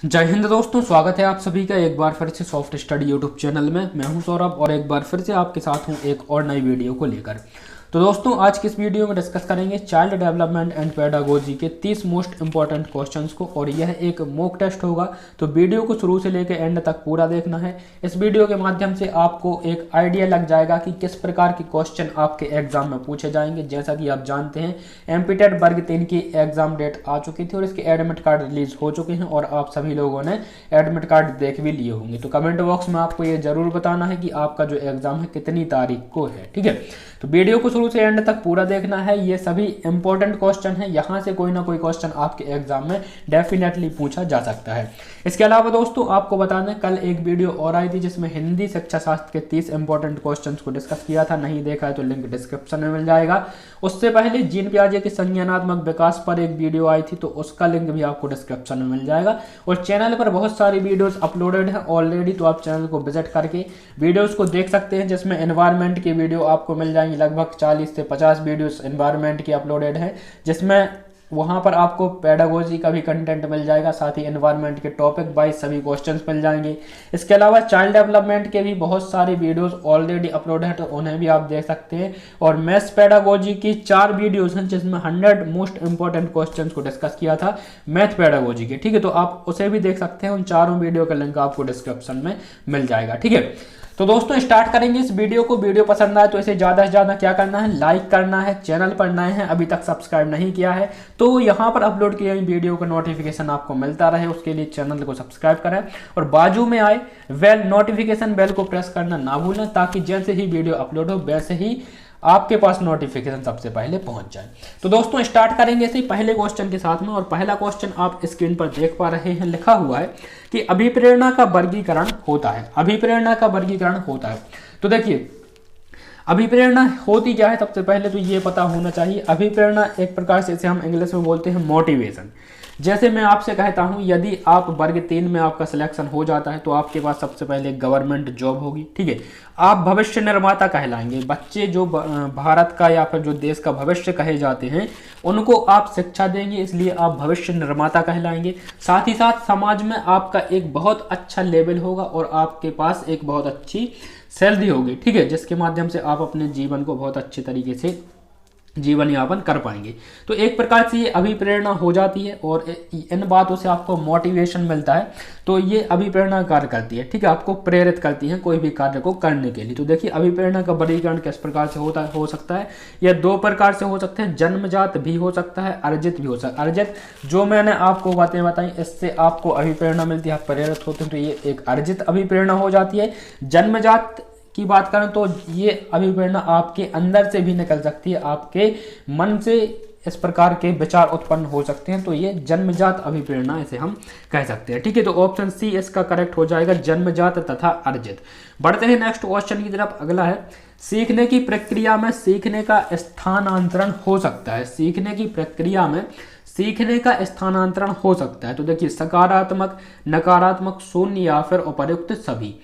जय हिंद दोस्तों, स्वागत है आप सभी का एक बार फिर से सॉफ्ट स्टडी यूट्यूब चैनल में। मैं हूं सौरभ और एक बार फिर से आपके साथ हूं एक और नई वीडियो को लेकर। तो दोस्तों, आज की इस वीडियो में डिस्कस करेंगे चाइल्ड डेवलपमेंट एंड पेडागोजी के 30 मोस्ट इंपॉर्टेंट क्वेश्चंस को, और यह एक मॉक टेस्ट होगा। तो वीडियो को शुरू से लेकर एंड तक पूरा देखना है। इस वीडियो के माध्यम से आपको एक आइडिया लग जाएगा कि किस प्रकार के क्वेश्चन आपके एग्जाम में पूछे जाएंगे। जैसा कि आप जानते हैं, एमपीटेट वर्ग 3 की एग्जाम डेट आ चुकी थी और इसके एडमिट कार्ड रिलीज हो चुके हैं और आप सभी लोगों ने एडमिट कार्ड देख भी लिए होंगे। तो कमेंट बॉक्स में आपको ये जरूर बताना है कि आपका जो एग्जाम है कितनी तारीख को है। ठीक है, तो वीडियो को शुरू से एंड तक पूरा देखना है। ये सभी इंपॉर्टेंट क्वेश्चन है, यहाँ से कोई ना कोई क्वेश्चन आपके एग्जाम में डेफिनेटली पूछा जा सकता है। इसके अलावा दोस्तों, आपको बता दें, कल एक वीडियो और आई थी जिसमें हिंदी शिक्षा शास्त्र के 30 इंपॉर्टेंट क्वेश्चंस को डिस्कस किया था। नहीं देखा है तो लिंक डिस्क्रिप्शन में मिल जाएगा। उससे पहले जीन पियाजे के संज्ञानात्मक विकास पर एक वीडियो आई थी, तो उसका लिंक भी आपको डिस्क्रिप्शन में मिल जाएगा। और चैनल पर बहुत सारी वीडियोस अपलोडेड है ऑलरेडी, तो आप चैनल को विजिट करके वीडियोस को देख सकते हैं, जिसमें एनवायरनमेंट की वीडियो आपको मिल जाएंगी। लगभग 40 से 50 वीडियोस एनवायरनमेंट की अपलोडेड है, जिसमें वहां पर आपको पेडागोजी का भी कंटेंट मिल जाएगा, साथ ही एनवायरनमेंट के टॉपिक वाइज सभी क्वेश्चंस मिल जाएंगे। इसके अलावा चाइल्ड डेवलपमेंट के भी बहुत सारी वीडियोस ऑलरेडी अपलोड है, तो उन्हें भी आप देख सकते हैं। और मैथ्स पेडागोजी की 4 वीडियोस हैं, जिसमें 100 मोस्ट इंपॉर्टेंट क्वेश्चंस को डिस्कस किया था मैथ पेडागोजी के। ठीक है, तो आप उसे भी देख सकते हैं। उन चारों वीडियो का लिंक आपको डिस्क्रिप्शन में मिल जाएगा। ठीक है, तो दोस्तों स्टार्ट करेंगे इस वीडियो को। वीडियो पसंद आए तो इसे ज़्यादा से ज़्यादा क्या करना है, लाइक करना है। चैनल पर नए हैं, अभी तक सब्सक्राइब नहीं किया है, तो यहाँ पर अपलोड किए गई वीडियो का नोटिफिकेशन आपको मिलता रहे, उसके लिए चैनल को सब्सक्राइब करें और बाजू में आए नोटिफिकेशन बेल को प्रेस करना ना भूलें, ताकि जैसे ही वीडियो अपलोड हो वैसे ही आपके पास नोटिफिकेशन सबसे पहले पहुंच जाए। तो दोस्तों स्टार्ट करेंगे इसे पहले क्वेश्चन के साथ में। और पहला क्वेश्चन आप स्क्रीन पर देख पा रहे हैं, लिखा हुआ है कि अभिप्रेरणा का वर्गीकरण होता है। अभिप्रेरणा का वर्गीकरण होता है, तो देखिए अभिप्रेरणा होती क्या है, सबसे पहले तो ये पता होना चाहिए। अभिप्रेरणा एक प्रकार से इसे हम इंग्लिश में बोलते हैं मोटिवेशन। जैसे मैं आपसे कहता हूं, यदि आप वर्ग 3 में आपका सिलेक्शन हो जाता है तो आपके पास सबसे पहले गवर्नमेंट जॉब होगी। ठीक है, आप भविष्य निर्माता कहलाएंगे। बच्चे जो भारत का या फिर जो देश का भविष्य कहे जाते हैं, उनको आप शिक्षा देंगे, इसलिए आप भविष्य निर्माता कहलाएंगे। साथ ही साथ समाज में आपका एक बहुत अच्छा लेवल होगा और आपके पास एक बहुत अच्छी सैलरी होगी। ठीक है, जिसके माध्यम से आप अपने जीवन को बहुत अच्छे तरीके से जीवन यापन कर पाएंगे। तो एक प्रकार से ये अभिप्रेरणा हो जाती है और इन बातों से आपको मोटिवेशन मिलता है, तो ये अभिप्रेरणा कार्य करती है। ठीक है, आपको प्रेरित करती है कोई भी कार्य को करने के लिए। तो देखिए अभिप्रेरणा का वर्गीकरण किस प्रकार से हो सकता है। यह 2 प्रकार से हो सकते हैं, जन्मजात भी हो सकता है, अर्जित भी हो सकता है। अर्जित जो मैंने आपको बातें बताई, इससे आपको अभिप्रेरणा मिलती है, आप प्रेरित होते हैं, तो ये एक अर्जित अभिप्रेरणा हो जाती है। जन्मजात की बात करें तो ये अभिप्रेरणा आपके अंदर से भी निकल सकती है, आपके मन से इस प्रकार के विचार उत्पन्न हो सकते हैं, तो ये जन्मजात अभिप्रेरणा इसे हम कह सकते हैं। ठीक है, तो ऑप्शन सी इसका करेक्ट हो जाएगा, जन्मजात तथा अर्जित। बढ़ते हैं नेक्स्ट क्वेश्चन की तरफ। अगला है, सीखने की प्रक्रिया में सीखने का स्थानांतरण हो सकता है। सीखने की प्रक्रिया में सीखने का स्थानांतरण हो सकता है, तो देखिए सकारात्मक, नकारात्मक, शून्य या फिर उपर्युक्त सभी।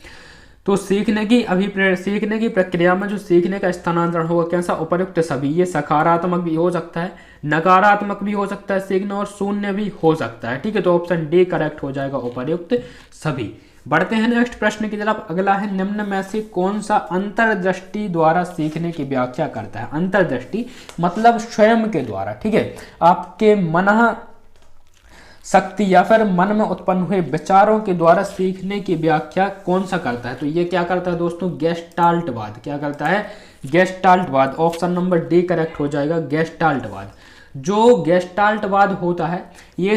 तो सीखने की प्रक्रिया में जो सीखने का स्थानांतरण होगा, कैसा, उपर्युक्त सभी। ये सकारात्मक भी हो सकता है, नकारात्मक भी हो सकता है सीखना, और शून्य भी हो सकता है। ठीक है, तो ऑप्शन डी करेक्ट हो जाएगा, उपर्युक्त सभी। बढ़ते हैं नेक्स्ट प्रश्न की तरफ। अगला है, निम्न में से कौन सा अंतर्दृष्टि द्वारा सीखने की व्याख्या करता है। अंतर्दृष्टि मतलब स्वयं के द्वारा। ठीक है, आपके मन शक्ति या फिर मन में उत्पन्न हुए विचारों के द्वारा सीखने की व्याख्या कौन सा करता है। तो ये क्या करता है दोस्तों, गेस्टाल्टवाद। क्या करता है, गेस्टाल्टवाद। ऑप्शन नंबर डी करेक्ट हो जाएगा, गेस्टाल्टवाद। जो गेस्टाल्टवाद होता है, ये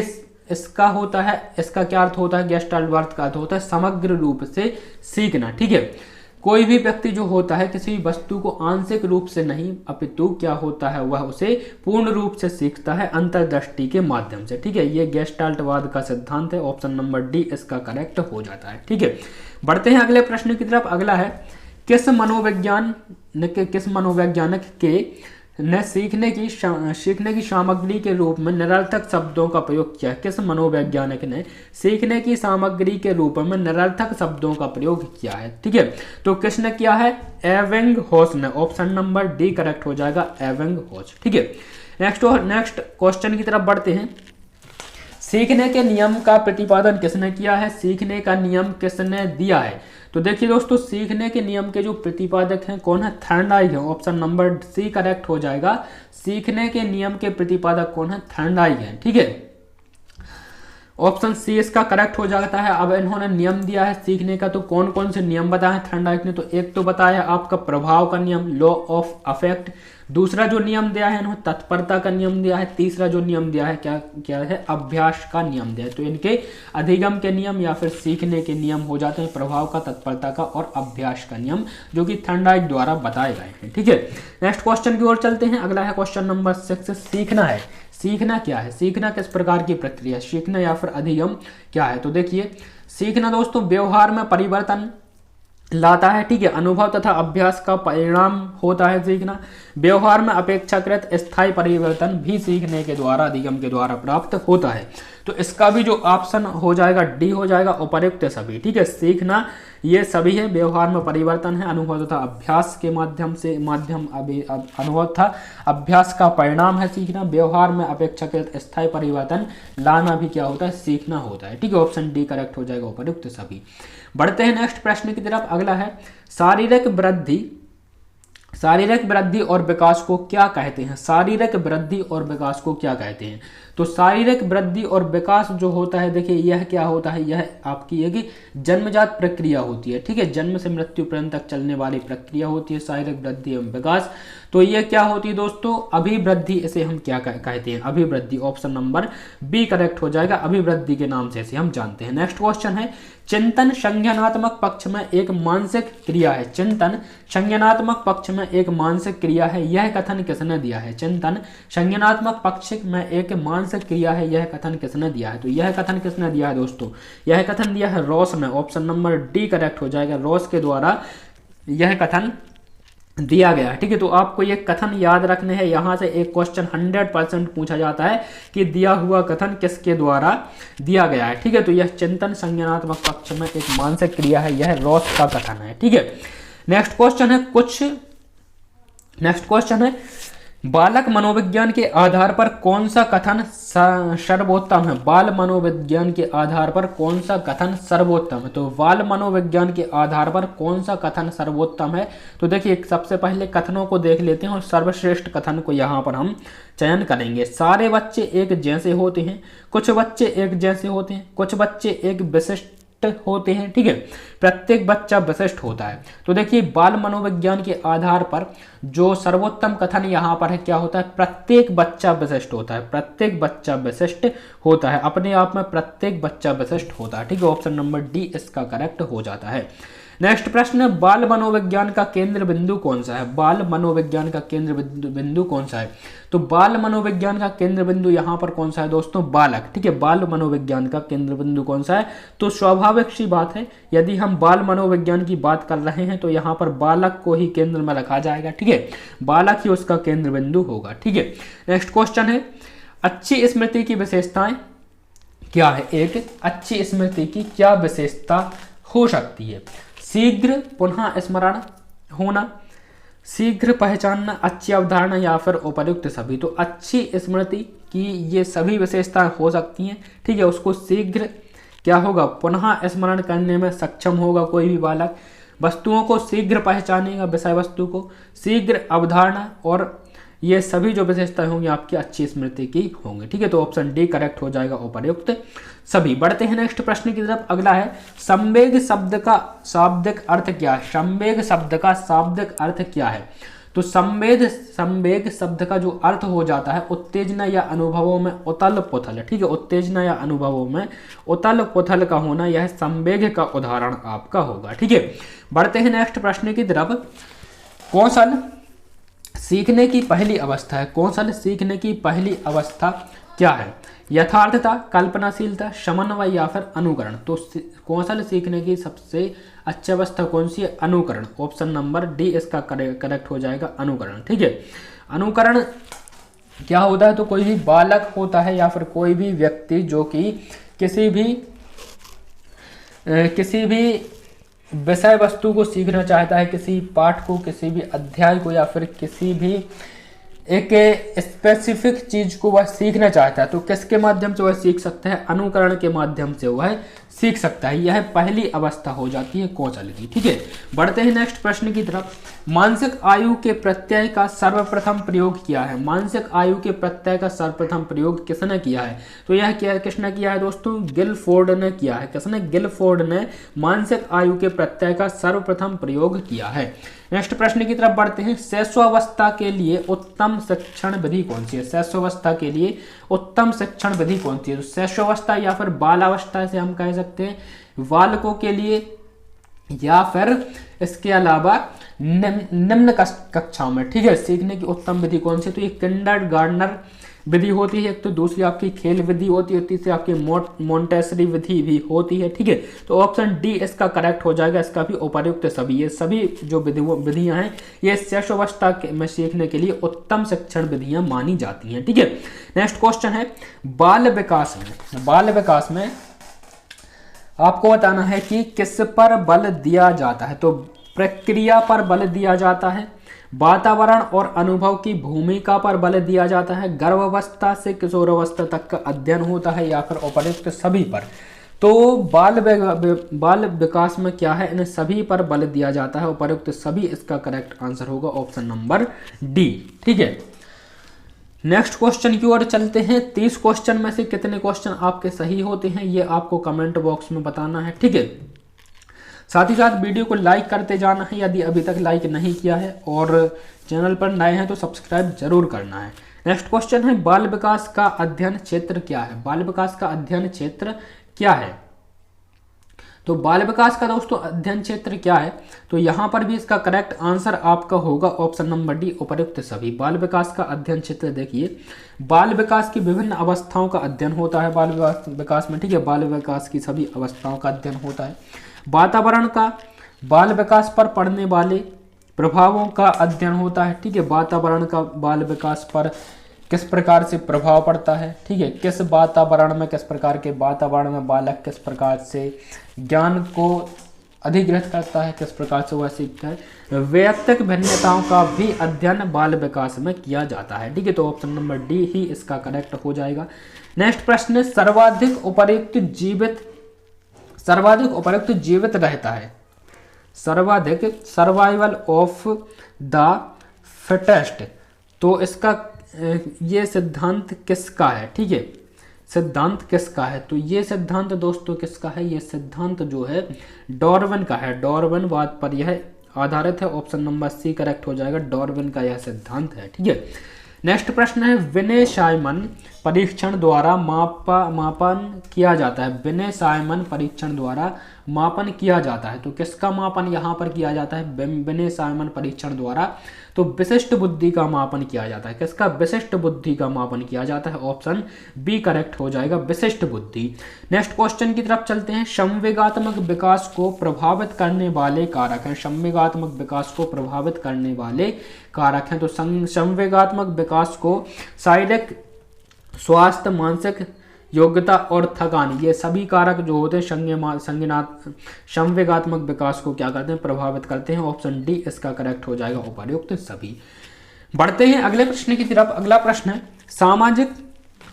इसका होता है, इसका क्या अर्थ होता है, गेस्टाल्टवाद का अर्थ होता है समग्र रूप से सीखना। ठीक है, कोई भी व्यक्ति जो होता है किसी वस्तु को आंशिक रूप से नहीं, अपितु क्या होता है, वह उसे पूर्ण रूप से सीखता है अंतर्दृष्टि के माध्यम से। ठीक है, ये गेस्टाल्टवाद का सिद्धांत है। ऑप्शन नंबर डी इसका करेक्ट हो जाता है। ठीक है, बढ़ते हैं अगले प्रश्न की तरफ। अगला है, किस मनोवैज्ञानिक के ने सीखने की सामग्री के रूप में निरर्थक शब्दों का प्रयोग किया। किस मनोवैज्ञानिक ने सीखने की सामग्री के रूप में निरर्थक शब्दों का प्रयोग किया है। ठीक है, तो किसने किया है, एबिंगहॉस ने। ऑप्शन नंबर डी करेक्ट हो जाएगा, एबिंगहॉस। ठीक है, नेक्स्ट क्वेश्चन की तरफ बढ़ते हैं। सीखने के नियम का प्रतिपादन किसने किया है? सीखने का नियम किसने दिया है? तो देखिए दोस्तों, सीखने के नियम के जो प्रतिपादक हैं कौन है? थॉर्नडाइक है। ऑप्शन नंबर सी करेक्ट हो जाएगा। सीखने के नियम के प्रतिपादक कौन है? थॉर्नडाइक है। ठीक है, ऑप्शन सी इसका करेक्ट हो जाता है। अब इन्होंने नियम दिया है सीखने का, तो कौन कौन से नियम बताए हैं थॉर्नडाइक ने? तो एक तो बताया आपका प्रभाव का नियम, लॉ ऑफ अफेक्ट। दूसरा जो नियम दिया है इन्होंने तत्परता का नियम दिया है। तीसरा जो नियम दिया है क्या क्या है? अभ्यास का नियम दिया है। तो इनके अधिगम के नियम या फिर सीखने के नियम हो जाते हैं प्रभाव का, तत्परता का और अभ्यास का नियम, जो कि थॉर्नडाइक द्वारा बताए गए हैं। ठीक है, नेक्स्ट क्वेश्चन की ओर चलते हैं। अगला है क्वेश्चन नंबर 6। सीखना है। सीखना क्या है? सीखना किस प्रकार की प्रक्रिया? सीखना या फिर अधिगम क्या है? तो देखिए, सीखना दोस्तों व्यवहार में परिवर्तन लाता है। ठीक है, अनुभव तथा अभ्यास का परिणाम होता है सीखना। व्यवहार में अपेक्षाकृत स्थायी परिवर्तन भी सीखने के द्वारा, अधिगम के द्वारा प्राप्त होता है। तो इसका भी जो ऑप्शन हो जाएगा डी हो जाएगा, उपर्युक्त सभी। ठीक है, सीखना ये सभी है, व्यवहार में परिवर्तन है, अनुभव तथा अभ्यास के अनुभव था, अभ्यास का परिणाम है सीखना। व्यवहार में अपेक्षाकृत स्थायी परिवर्तन लाना भी क्या होता है? सीखना होता है। ठीक है, ऑप्शन डी करेक्ट हो जाएगा, उपर्युक्त सभी। बढ़ते हैं नेक्स्ट प्रश्न की तरफ। अगला है शारीरिक वृद्धि। शारीरिक वृद्धि और विकास को क्या कहते हैं? शारीरिक वृद्धि और विकास को क्या कहते हैं? तो शारीरिक वृद्धि और विकास जो होता है, देखिए यह क्या होता है? यह आपकी एक जन्मजात प्रक्रिया होती है। ठीक है, जन्म से मृत्यु पर्यंत तक चलने वाली प्रक्रिया होती है शारीरिक वृद्धि एवं विकास। तो यह क्या होती है दोस्तों? अभिवृद्धि। इसे हम क्या कहते हैं? अभिवृद्धि। ऑप्शन नंबर बी करेक्ट हो जाएगा, अभिवृद्धि के नाम से इसे हम जानते हैं। नेक्स्ट क्वेश्चन है चिंतन संज्ञानात्मक पक्ष में एक मानसिक क्रिया है। चिंतन संज्ञानात्मक पक्ष में एक मानसिक क्रिया है, यह कथन किसने दिया है? चिंतन संज्ञानात्मक पक्ष में एक मानसिक क्रिया है, यह कथन किसने दिया है? तो यह कथन किसने दिया है दोस्तों? यह कथन दिया है रॉस ने। ऑप्शन नंबर डी करेक्ट हो जाएगा, रॉस के द्वारा यह कथन दिया गया है। ठीक है, तो आपको ये कथन याद रखने हैं। यहाँ से एक क्वेश्चन 100% पूछा जाता है कि दिया हुआ कथन किसके द्वारा दिया गया है। ठीक है, तो यह चिंतन संज्ञानात्मक पक्ष में एक मानसिक क्रिया है, यह रॉस का कथन है। ठीक है, नेक्स्ट क्वेश्चन है बालक मनोविज्ञान के आधार पर कौन सा कथन सर्वोत्तम है? बाल मनोविज्ञान के आधार पर कौन सा कथन सर्वोत्तम है? तो बाल मनोविज्ञान के आधार पर कौन सा कथन सर्वोत्तम है? तो देखिए, सबसे पहले कथनों को देख लेते हैं और सर्वश्रेष्ठ कथन को यहाँ पर हम चयन करेंगे। सारे बच्चे एक जैसे होते हैं, कुछ बच्चे एक जैसे होते हैं, कुछ बच्चे एक विशिष्ट होते हैं। ठीक है, प्रत्येक बच्चा विशिष्ट होता है। तो देखिए, बाल मनोविज्ञान के आधार पर जो सर्वोत्तम कथन यहाँ पर है क्या होता है? प्रत्येक बच्चा विशिष्ट होता है। प्रत्येक बच्चा विशिष्ट होता है, अपने आप में प्रत्येक बच्चा विशिष्ट होता है। ठीक है, ऑप्शन नंबर डी इसका करेक्ट हो जाता है। नेक्स्ट प्रश्न है बाल मनोविज्ञान का केंद्र बिंदु कौन सा है? बाल मनोविज्ञान का केंद्र बिंदु कौन सा है? तो बाल मनोविज्ञान का केंद्र बिंदु यहाँ पर कौन सा है दोस्तों? बालक। ठीक है, बाल मनोविज्ञान का केंद्र बिंदु कौन सा है? तो स्वाभाविक सी बात है, यदि हम बाल मनोविज्ञान की बात कर रहे हैं तो यहाँ पर बालक को ही केंद्र में रखा जाएगा। ठीक है, बालक ही उसका केंद्र बिंदु होगा। ठीक है, नेक्स्ट क्वेश्चन है अच्छी स्मृति की विशेषताएं क्या है? एक अच्छी स्मृति की क्या विशेषता हो सकती है? शीघ्र पुनः स्मरण होना, शीघ्र पहचानना, अच्छी अवधारणा या फिर उपर्युक्त सभी। तो अच्छी स्मृति की ये सभी विशेषताएं हो सकती हैं। ठीक है, उसको शीघ्र क्या होगा? पुनः स्मरण करने में सक्षम होगा कोई भी बालक, वस्तुओं को शीघ्र पहचानेगा, विषय वस्तु को, शीघ्र अवधारणा, और ये सभी जो विशेषताएं होंगी आपकी अच्छी स्मृति की होंगी। ठीक है, तो ऑप्शन डी करेक्ट हो जाएगा, उपर्युक्त सभी। बढ़ते हैं नेक्स्ट प्रश्न की तरफ। अगला है संवेग शब्द का शाब्दिक अर्थ क्या है? संवेग शब्द का शाब्दिक अर्थ क्या है? तो संवेग शब्द का जो अर्थ हो जाता है उत्तेजना या अनुभवों में उथल पुथल। ठीक है, उत्तेजना या अनुभवों में उथल पुथल का होना, यह संवेग का उदाहरण आपका होगा। ठीक है, बढ़ते हैं नेक्स्ट प्रश्न की तरफ। कौशल सीखने की पहली अवस्था है। कौशल सीखने की पहली अवस्था क्या है? यथार्थता, कल्पनाशीलता, समन्वय या फिर अनुकरण। तो कौशल सीखने की सबसे अच्छी अवस्था कौन सी है? अनुकरण। ऑप्शन नंबर डी इसका करेक्ट हो जाएगा, अनुकरण। ठीक है, अनुकरण क्या होता है? तो कोई भी बालक होता है या फिर कोई भी व्यक्ति जो कि किसी भी विषय वस्तु को सीखना चाहता है, किसी पाठ को, किसी भी अध्याय को या फिर किसी भी एक स्पेसिफिक चीज को वह सीखना चाहता है तो किसके माध्यम से वह सीख सकता है, अनुकरण के माध्यम से वह सीख सकता है। यह पहली अवस्था हो जाती है कौशल की। ठीक है, बढ़ते हैं नेक्स्ट प्रश्न की तरफ। मानसिक आयु के प्रत्यय का सर्वप्रथम प्रयोग किया है। मानसिक आयु के प्रत्यय का सर्वप्रथम प्रयोग किसने किया है, तो यह किसने किया है दोस्तों, गिलफोर्ड ने किया है। किसने, गिलफोर्ड ने मानसिक आयु के प्रत्यय का सर्वप्रथम प्रयोग किया है। नेक्स्ट प्रश्न की तरफ बढ़ते हैं। शैशवावस्था के लिए उत्तम शिक्षण विधि कौन सी है। शैशवावस्था के लिए उत्तम शिक्षण विधि कौन सी है, तो शैशवावस्था या फिर बालावस्था से हम कह सकते हैं बालकों के लिए, या फिर इसके अलावा निम्न कक्षाओं में। ठीक है, सीखने की उत्तम विधि कौन सी, तो ये किंडरगार्टनर विधि होती है एक, तो दूसरी आपकी खेल विधि होती है, तीसरी आपकी मोंटेसरी विधि भी होती है। ठीक है, तो ऑप्शन डी इसका करेक्ट हो जाएगा। इसका भी उपर्युक्त सभी, ये सभी जो विधियां हैं ये शैशवावस्था में सीखने के लिए उत्तम शिक्षण विधियां मानी जाती हैं। ठीक है, नेक्स्ट क्वेश्चन है बाल विकास में। बाल विकास में आपको बताना है कि किस पर बल दिया जाता है, तो प्रक्रिया पर बल दिया जाता है, वातावरण और अनुभव की भूमिका पर बल दिया जाता है, गर्भावस्था से किशोरावस्था तक का अध्ययन होता है, या फिर उपर्युक्त सभी पर। तो बाल विकास में क्या है, इन सभी पर बल दिया जाता है, उपर्युक्त सभी इसका करेक्ट आंसर होगा ऑप्शन नंबर डी। ठीक है, नेक्स्ट क्वेश्चन की ओर चलते हैं। 30 क्वेश्चन में से कितने क्वेश्चन आपके सही होते हैं ये आपको कमेंट बॉक्स में बताना है। ठीक है, साथ ही साथ वीडियो को लाइक करते जाना है यदि अभी तक लाइक नहीं किया है, और चैनल पर नए हैं तो सब्सक्राइब जरूर करना है। नेक्स्ट क्वेश्चन है बाल विकास का अध्ययन क्षेत्र क्या है। बाल विकास का अध्ययन क्षेत्र क्या है, तो बाल विकास का दोस्तों अध्ययन क्षेत्र क्या है, तो यहाँ पर भी इसका करेक्ट आंसर आपका होगा ऑप्शन नंबर डी, उपर्युक्त सभी। बाल विकास का अध्ययन क्षेत्र देखिए, बाल विकास की विभिन्न अवस्थाओं का अध्ययन होता है बाल विकास में। ठीक है, बाल विकास की सभी अवस्थाओं का अध्ययन होता है। वातावरण का बाल विकास पर पड़ने वाले प्रभावों का अध्ययन होता है। ठीक है, वातावरण का बाल विकास पर किस प्रकार से प्रभाव पड़ता है। ठीक है, किस वातावरण में, किस प्रकार के वातावरण में बालक किस प्रकार से ज्ञान को अधिग्रहित करता है, किस प्रकार से वह सीखता है। वैयक्तिक भिन्नताओं का भी अध्ययन बाल विकास में किया जाता है। ठीक है, तो ऑप्शन नंबर डी ही इसका करेक्ट हो जाएगा। नेक्स्ट प्रश्न है सर्वाधिक उपर्युक्त जीवित रहता है। सर्वाधिक, सर्वाइवल ऑफ द फिटेस्ट, तो इसका ये सिद्धांत किसका है। ठीक है, सिद्धांत किसका है, तो ये सिद्धांत दोस्तों किसका है, ये सिद्धांत जो है डार्विन का है। डार्विनवाद पर यह आधारित है, ऑप्शन नंबर सी करेक्ट हो जाएगा, डार्विन का यह सिद्धांत है। ठीक है, नेक्स्ट प्रश्न है विनय साइमन परीक्षण द्वारा मापन किया जाता है। विनय साइमन परीक्षण द्वारा मापन किया जाता है, तो किसका मापन यहाँ पर किया जाता है, विनय साइमन परीक्षण द्वारा, तो विशिष्ट बुद्धि का मापन किया जाता है। किसका, विशिष्ट बुद्धि का मापन किया जाता है, ऑप्शन बी करेक्ट हो जाएगा, विशिष्ट बुद्धि। नेक्स्ट क्वेश्चन की तरफ चलते हैं। संवेगात्मक विकास को प्रभावित करने वाले कारक हैं। संवेगात्मक विकास को प्रभावित करने वाले कारक हैं, तो संवेगात्मक विकास को शारीरिक स्वास्थ्य, मानसिक योग्यता और थकान, ये सभी कारक जो होते हैं संवेगात्मक विकास को क्या करते हैं, प्रभावित करते हैं, ऑप्शन डी इसका करेक्ट हो जाएगा, उपर्युक्त सभी। बढ़ते हैं अगले प्रश्न की तरफ। अगला प्रश्न है सामाजिक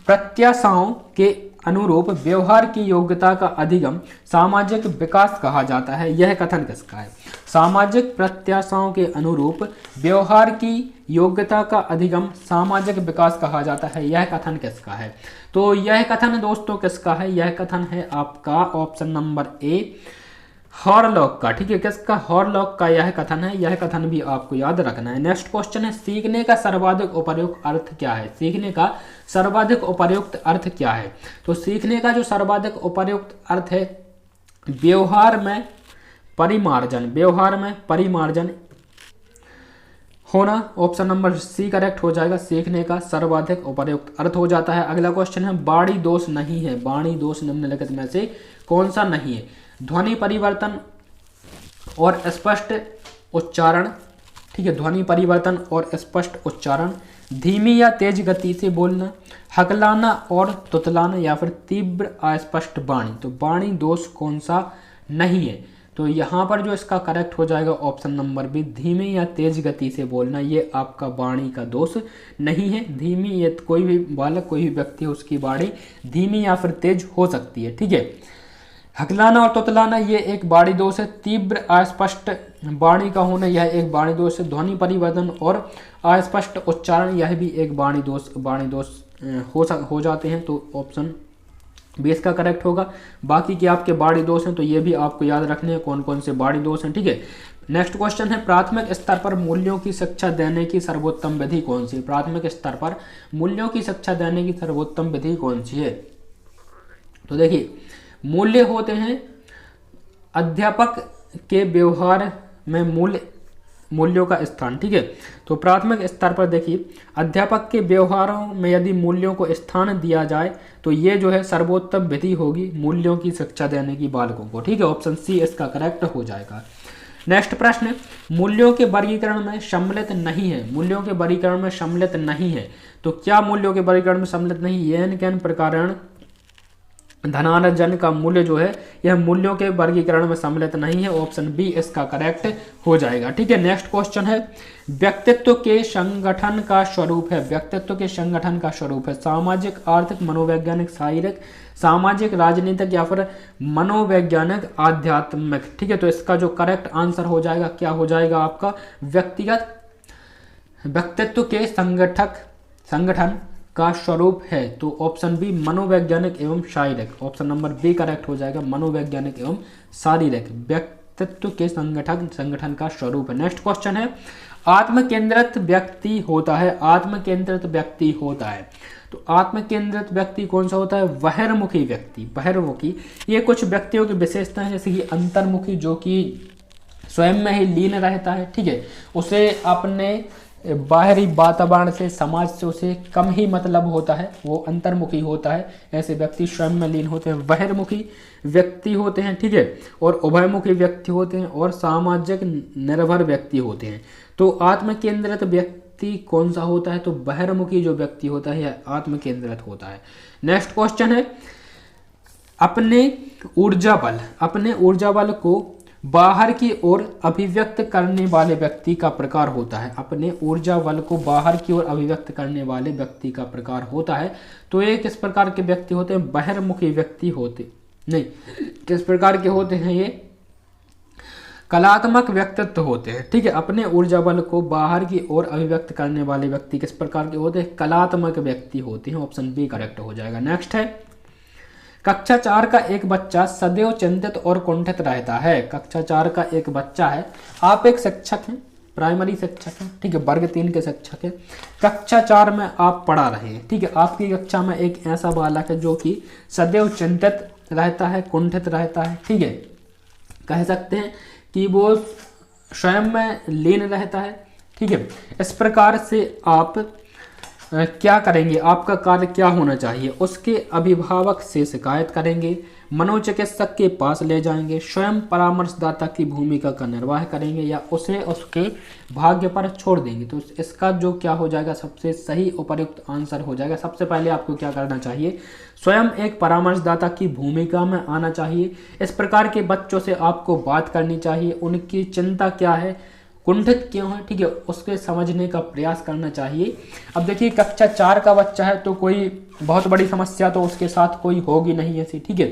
प्रत्याशाओं के अनुरूप व्यवहार की योग्यता का अधिगम सामाजिक विकास कहा जाता है। यह कथन किसका है, सामाजिक प्रत्याशाओं के अनुरूप व्यवहार की योग्यता का अधिगम सामाजिक विकास कहा जाता है। यह कथन किसका है, तो यह कथन दोस्तों किसका है, यह कथन है आपका ऑप्शन नंबर ए, हॉरलॉक का। ठीक है, किसका, हॉरलॉक का यह कथन है। यह कथन भी आपको याद रखना है। नेक्स्ट क्वेश्चन है सीखने का सर्वाधिक उपयुक्त अर्थ क्या है। सीखने का सर्वाधिक उपयुक्त अर्थ क्या है, तो सीखने का जो सर्वाधिक उपयुक्त अर्थ है व्यवहार में परिमार्जन, व्यवहार में परिमार्जन होना, ऑप्शन नंबर सी करेक्ट हो जाएगा, सीखने का सर्वाधिक उपयुक्त अर्थ हो जाता है। अगला क्वेश्चन है वाणी दोष नहीं है। वाणी दोष निम्नलिखित में से कौन सा नहीं है, ध्वनि परिवर्तन और स्पष्ट उच्चारण। ठीक है, ध्वनि परिवर्तन और स्पष्ट उच्चारण, धीमी या तेज गति से बोलना, हकलाना और तुतलाना, या फिर तीव्र अस्पष्ट वाणी। तो वाणी दोष कौन सा नहीं है, तो यहाँ पर जो इसका करेक्ट हो जाएगा ऑप्शन नंबर बी, धीमी या तेज गति से बोलना, ये आपका वाणी का दोष नहीं है। धीमी, ये कोई भी बालक, कोई भी व्यक्ति है, उसकी वाणी धीमी या फिर तेज हो सकती है, ठीक है। हकलाना और तुतलाना ये एक वाणी दोष है। तीव्र अस्पष्ट वाणी का होना यह एक वाणी दोष है। ध्वनि परिवर्तन और अस्पष्ट उच्चारण यह भी एक वाणी दोष हो जाते हैं, तो ऑप्शन बी इसका करेक्ट होगा। बाकी के आपके वाणी दोष हैं तो ये भी आपको याद रखने हैं कौन कौन से वाणी दोष हैं, ठीक है। नेक्स्ट क्वेश्चन है, प्राथमिक स्तर पर मूल्यों की शिक्षा देने की सर्वोत्तम विधि कौन सी है? प्राथमिक स्तर पर मूल्यों की शिक्षा देने की सर्वोत्तम विधि कौन सी है? तो देखिए, मूल्य होते हैं अध्यापक के व्यवहार में मूल्यों का स्थान, ठीक है। तो प्राथमिक स्तर पर देखिए, अध्यापक के व्यवहारों में यदि मूल्यों को स्थान दिया जाए तो ये जो है सर्वोत्तम विधि होगी मूल्यों की शिक्षा देने की बालकों को, ठीक है। ऑप्शन सी इसका करेक्ट हो जाएगा। नेक्स्ट प्रश्न, मूल्यों के वर्गीकरण में सम्मिलित नहीं है। मूल्यों के वर्गीकरण में सम्मिलित नहीं है, तो क्या मूल्यों के वर्गीकरण में सम्मिलित नहीं? येन केन प्रकारण धनार्जन का मूल्य जो है यह मूल्यों के वर्गीकरण में सम्मिलित नहीं है। ऑप्शन बी इसका करेक्ट हो जाएगा, ठीक है। नेक्स्ट क्वेश्चन है, व्यक्तित्व के संगठन का स्वरूप है। व्यक्तित्व के संगठन का स्वरूप है सामाजिक, आर्थिक, मनोवैज्ञानिक, शारीरिक, सामाजिक, राजनीतिक या फिर मनोवैज्ञानिक, आध्यात्मिक, ठीक है। तो इसका जो करेक्ट आंसर हो जाएगा क्या हो जाएगा आपका? व्यक्तित्व के संगठन का स्वरूप है, तो ऑप्शन बी मनोवैज्ञानिक एवं शारीरिक। ऑप्शन नंबर बी करेक्ट हो जाएगा, मनोवैज्ञानिक एवं शारीरिक व्यक्तित्व के संगठन का स्वरूप है। नेक्स्ट क्वेश्चन है, आत्मकेंद्रित व्यक्ति होता है। आत्मकेंद्रित व्यक्ति होता है, तो आत्मकेंद्रित व्यक्ति कौन सा होता है? बहिर्मुखी व्यक्ति। बहिर्मुखी ये कुछ व्यक्तियों की विशेषता है, जैसे कि अंतर्मुखी जो कि स्वयं में ही लीन रहता है, ठीक है। उसे अपने बाहरी वातावरण से, समाज से उसे कम ही मतलब होता है, वो अंतर्मुखी होता है। ऐसे व्यक्ति स्वयं में लीन होते हैं, बहिर्मुखी व्यक्ति होते हैं, ठीक है। और उभयमुखी व्यक्ति होते हैं और सामाजिक निर्भर व्यक्ति होते हैं। तो आत्मकेंद्रित व्यक्ति कौन सा होता है? तो बहिर्मुखी जो व्यक्ति होता है यह आत्मकेंद्रित होता है। नेक्स्ट क्वेश्चन है, अपने ऊर्जा बल को बाहर की ओर अभिव्यक्त करने वाले व्यक्ति का प्रकार होता है। अपने ऊर्जा बल को बाहर की ओर अभिव्यक्त करने वाले व्यक्ति का प्रकार होता है, तो ये किस प्रकार के व्यक्ति होते हैं? बहिर्मुखी व्यक्ति होते नहीं, किस प्रकार के होते हैं? ये कलात्मक व्यक्तित्व होते हैं, ठीक है। अपने ऊर्जा बल को बाहर की ओर अभिव्यक्त करने वाले व्यक्ति किस प्रकार के होते हैं? कलात्मक व्यक्ति होते हैं। ऑप्शन बी करेक्ट हो जाएगा। नेक्स्ट है, कक्षा 4 का एक बच्चा सदैव चिंतित और कुंठित रहता है। कक्षा 4 का एक बच्चा है, आप एक शिक्षक हैं, प्राइमरी शिक्षक हैं, ठीक है, वर्ग 3 के शिक्षक हैं। कक्षा 4 में आप पढ़ा रहे हैं, ठीक है। आपकी कक्षा में एक ऐसा बालक है जो कि सदैव चिंतित रहता है, कुंठित रहता है, ठीक है। कह सकते हैं कि वो स्वयं में लीन रहता है, ठीक है। इस प्रकार से आप क्या करेंगे? आपका कार्य क्या होना चाहिए? उसके अभिभावक से शिकायत करेंगे, मनोचिकित्सक के पास ले जाएंगे, स्वयं परामर्शदाता की भूमिका का निर्वाह करेंगे या उसे उसके भाग्य पर छोड़ देंगे। तो इसका जो क्या हो जाएगा, सबसे सही उपयुक्त आंसर हो जाएगा। सबसे पहले आपको क्या करना चाहिए? स्वयं एक परामर्शदाता की भूमिका में आना चाहिए। इस प्रकार के बच्चों से आपको बात करनी चाहिए, उनकी चिंता क्या है, कुंठित क्यों है, ठीक है, उसके समझने का प्रयास करना चाहिए। अब देखिए, कक्षा 4 का बच्चा है तो कोई बहुत बड़ी समस्या तो उसके साथ कोई होगी नहीं ऐसी, ठीक है।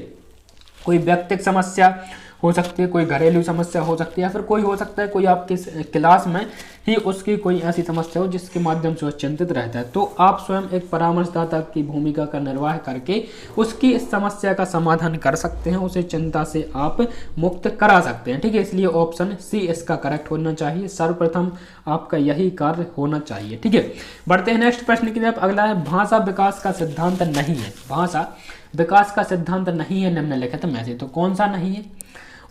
कोई व्यक्तिगत समस्या हो सकती है, कोई घरेलू समस्या हो सकती है, या फिर कोई हो सकता है कोई आपके क्लास में ही उसकी कोई ऐसी समस्या हो जिसके माध्यम से वो चिंतित रहता है। तो आप स्वयं एक परामर्शदाता की भूमिका का निर्वाह करके उसकी इस समस्या का समाधान कर सकते हैं, उसे चिंता से आप मुक्त करा सकते हैं, ठीक है। इसलिए ऑप्शन सी इसका करेक्ट होना चाहिए। सर्वप्रथम आपका यही कार्य होना चाहिए, ठीक है। बढ़ते हैं नेक्स्ट प्रश्न की तरफ। अगला है, भाषा विकास का सिद्धांत नहीं है। भाषा विकास का सिद्धांत नहीं है निम्नलिखित में से, तो कौन सा नहीं है?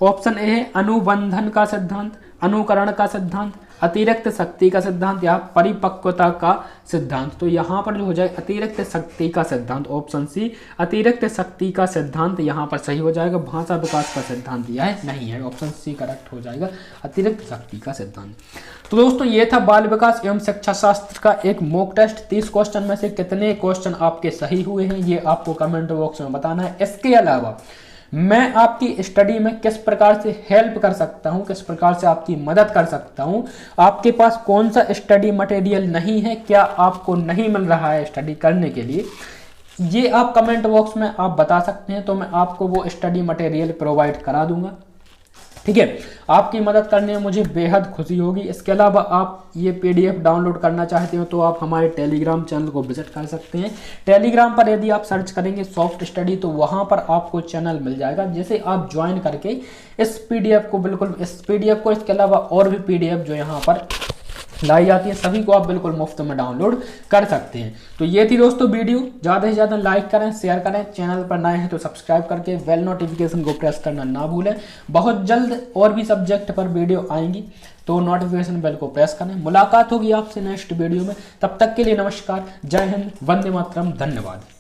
ऑप्शन ए है अनुबंधन का सिद्धांत, अनुकरण का सिद्धांत, अतिरिक्त शक्ति का सिद्धांत या परिपक्वता का सिद्धांत। तो यहाँ पर जो हो जाए अतिरिक्त शक्ति का सिद्धांत। ऑप्शन सी अतिरिक्त शक्ति का सिद्धांत यहाँ पर सही हो जाएगा। भाषा विकास का सिद्धांत यह है नहीं है, ऑप्शन सी करेक्ट हो जाएगा, अतिरिक्त शक्ति का सिद्धांत। तो दोस्तों ये था बाल विकास एवं शिक्षा शास्त्र का एक मॉक टेस्ट। 30 क्वेश्चन में से कितने क्वेश्चन आपके सही हुए हैं ये आपको कमेंट बॉक्स में बताना है। इसके अलावा मैं आपकी स्टडी में किस प्रकार से हेल्प कर सकता हूं, किस प्रकार से आपकी मदद कर सकता हूं, आपके पास कौन सा स्टडी मटेरियल नहीं है, क्या आपको नहीं मिल रहा है स्टडी करने के लिए, ये आप कमेंट बॉक्स में आप बता सकते हैं, तो मैं आपको वो स्टडी मटेरियल प्रोवाइड करा दूंगा। ठीक है, आपकी मदद करने में मुझे बेहद खुशी होगी। इसके अलावा आप ये PDF डाउनलोड करना चाहते हो तो आप हमारे टेलीग्राम चैनल को विजिट कर सकते हैं। टेलीग्राम पर यदि आप सर्च करेंगे सॉफ्ट स्टडी तो वहां पर आपको चैनल मिल जाएगा, जिसे आप ज्वाइन करके इस PDF को, बिल्कुल इस PDF को, इसके अलावा और भी PDF जो यहाँ पर लाई जाती है सभी को आप बिल्कुल मुफ्त में डाउनलोड कर सकते हैं। तो ये थी दोस्तों वीडियो, ज़्यादा से ज़्यादा लाइक करें, शेयर करें, चैनल पर नए हैं तो सब्सक्राइब करके बेल नोटिफिकेशन को प्रेस करना ना भूलें। बहुत जल्द और भी सब्जेक्ट पर वीडियो आएंगी तो नोटिफिकेशन बेल को प्रेस करें। मुलाकात होगी आपसे नेक्स्ट वीडियो में, तब तक के लिए नमस्कार, जय हिंद, वंदे मातरम, धन्यवाद।